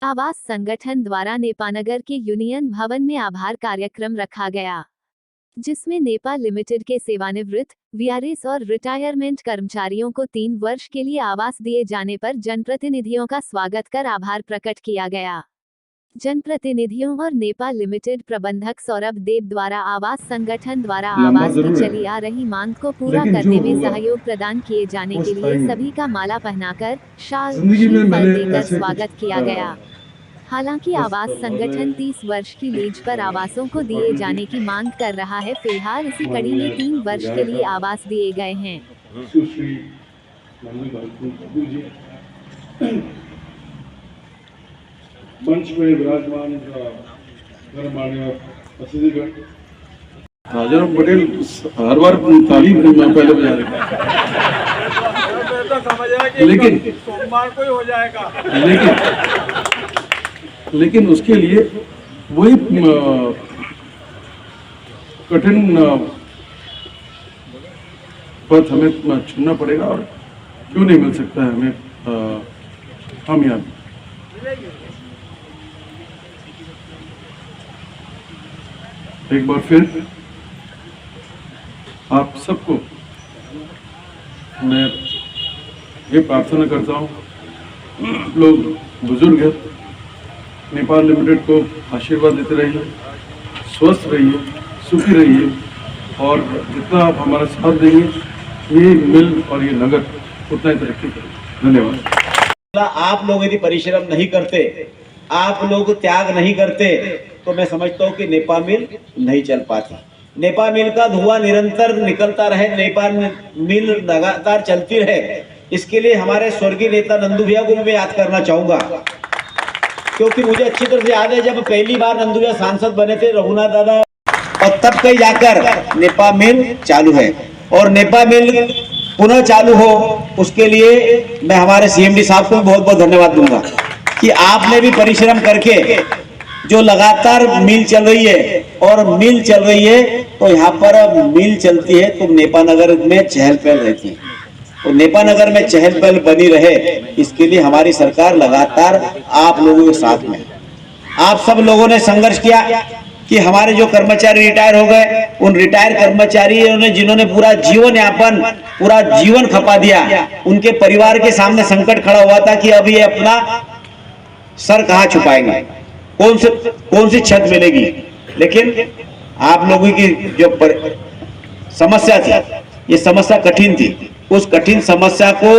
आवास संगठन द्वारा नेपानगर के यूनियन भवन में आभार कार्यक्रम रखा गया, जिसमें नेपा लिमिटेड के सेवानिवृत्त वीआरएस और रिटायरमेंट कर्मचारियों को 3 वर्ष के लिए आवास दिए जाने पर जनप्रतिनिधियों का स्वागत कर आभार प्रकट किया गया। जनप्रतिनिधियों और नेपा लिमिटेड प्रबंधक सौरभ देव द्वारा आवास संगठन द्वारा आवास की चली आ रही मांग को पूरा करने में सहयोग प्रदान किए जाने के लिए सभी का माला पहनाकर शाल फल देकर स्वागत किया गया। हालांकि आवास संगठन 30 वर्ष की लीज पर आवासों को दिए जाने की मांग कर रहा है। फिलहाल इसी कड़ी में 3 वर्ष के लिए आवास दिए गए हैं। मंच में विराजमान राजाराम पटेल हर बार तारीफ पहले बजा रहे लेकिन सोमवार को ही हो जाएगा। लेकिन उसके लिए वही कठिन पथ हमें चुनना पड़ेगा और क्यों नहीं मिल सकता है हमें हम यहाँ एक बार फिर आप सबको मैं ये प्रार्थना करता हूँ, लोग बुजुर्ग हैं, नेपाल लिमिटेड को आशीर्वाद देते रहिए, स्वस्थ रहिए, सुखी रहिए और जितना आप हमारा साथ देंगे ये मिल और ये नगर उतना ही तरक्की करें। धन्यवाद। आप लोग यदि परिश्रम नहीं करते, आप लोग त्याग नहीं करते तो मैं समझता हूँ कि नेपा मिल नहीं चल पाती। नेपा मिल का धुआं निरंतर निकलता रहे, नेपा मिल लगातार चलती रहे, इसके लिए हमारे स्वर्गीय नेता नंदू भैया को मैं याद करना चाहूंगा, क्योंकि मुझे अच्छी तरह से याद है जब पहली बार नंदू भैया सांसद बने थे रघुनाथ दादा, और तब कहीं जाकर नेपा मिल चालू है और नेपा मिल पुनः चालू हो, उसके लिए मैं हमारे सीएमडी साहब को बहुत बहुत धन्यवाद दूंगा कि आपने भी परिश्रम करके जो लगातार मिल चल रही है और मिल चल रही है तो यहाँ पर मिल चलती है तो नेपा नगर में चहल पहल रहती है, तो नेपा नगर में चहल पहल बनी रहे इसके लिए हमारी सरकार लगातार आप लोगों के साथ में। आप सब लोगों ने संघर्ष किया कि हमारे जो कर्मचारी रिटायर हो गए, उन रिटायर कर्मचारियों ने जिन्होंने पूरा जीवन यापन पूरा जीवन खपा दिया, उनके परिवार के सामने संकट खड़ा हुआ था कि अब ये अपना सर कहाँ छुपाएंगे, कौन सी छत मिलेगी। लेकिन आप लोगों की जो समस्या थी, ये समस्या कठिन थी, उस कठिन समस्या को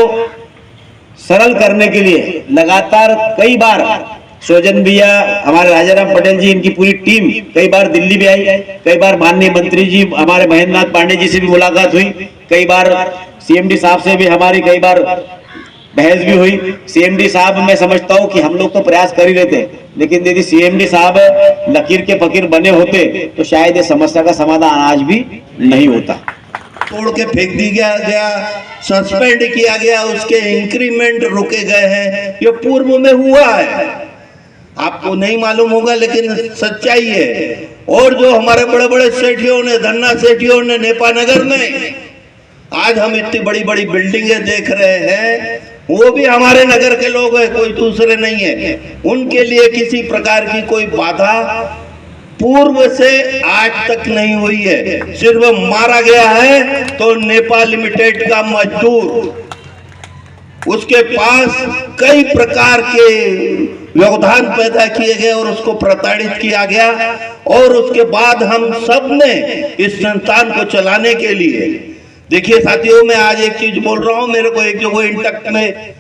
सरल करने के लिए लगातार कई बार सोजन भैया, हमारे राजाराम पटेल जी, इनकी पूरी टीम कई बार दिल्ली भी आई, कई बार माननीय मंत्री जी हमारे महेंद्र नाथ पांडे जी से भी मुलाकात हुई, कई बार सीएमडी साहब से भी हमारी कई बार बहस भी हुई। सीएमडी साहब मैं समझता हूँ कि हम लोग तो प्रयास कर ही रहे थे, लेकिन यदि सीएमडी साहब लकीर के फकीर बने होते तो शायद ये समस्या का समाधान आज भी नहीं होता। तोड़ के फेंक गया, सस्पेंड किया गया, उसके इंक्रीमेंट रोके गए हैं, ये पूर्व में हुआ है, आपको नहीं मालूम होगा लेकिन सच्चाई है। और जो हमारे बड़े बड़े सेठियों ने, धन्ना सेठियों ने नेपा नगर में आज हम इतनी बड़ी बड़ी बिल्डिंगें देख रहे हैं, वो भी हमारे नगर के लोग हैं, कोई दूसरे नहीं है। उनके लिए किसी प्रकार की कोई बाधा पूर्व से आज तक नहीं हुई है, सिर्फ मारा गया है तो नेपा लिमिटेड का मजदूर, उसके पास कई प्रकार के व्यवधान पैदा किए गए और उसको प्रताड़ित किया गया। और उसके बाद हम सब ने इस संस्थान को चलाने के लिए, देखिए साथियों, मैं आज एक चीज बोल रहा हूं, मेरे को एक जगह इंटक में